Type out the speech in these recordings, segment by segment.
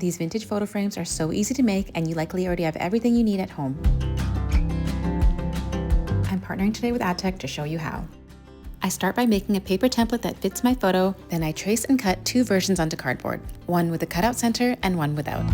These vintage photo frames are so easy to make, and you likely already have everything you need at home. I'm partnering today with AdTech to show you how. I start by making a paper template that fits my photo, then I trace and cut 2 versions onto cardboard, one with a cutout center and one without.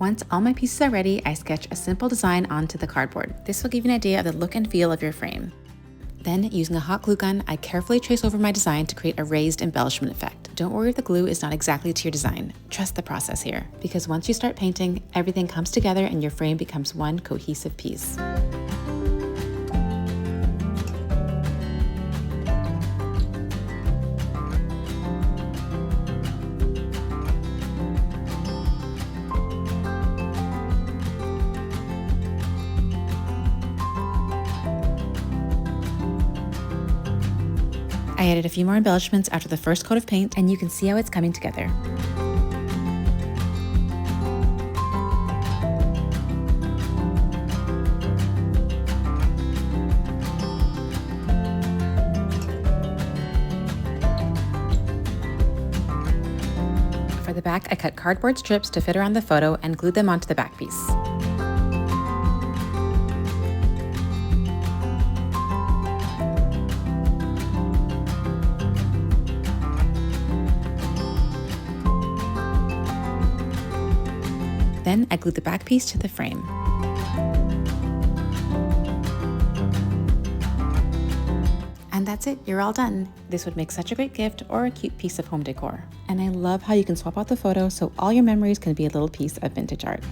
Once all my pieces are ready, I sketch a simple design onto the cardboard. This will give you an idea of the look and feel of your frame. Then, using a hot glue gun, I carefully trace over my design to create a raised embellishment effect. Don't worry if the glue is not exactly to your design. Trust the process here, because once you start painting, everything comes together and your frame becomes one cohesive piece. I added a few more embellishments after the first coat of paint, and you can see how it's coming together. For the back, I cut cardboard strips to fit around the photo and glued them onto the back piece. Then I glued the back piece to the frame. And that's it, you're all done. This would make such a great gift or a cute piece of home decor. And I love how you can swap out the photo so all your memories can be a little piece of vintage art.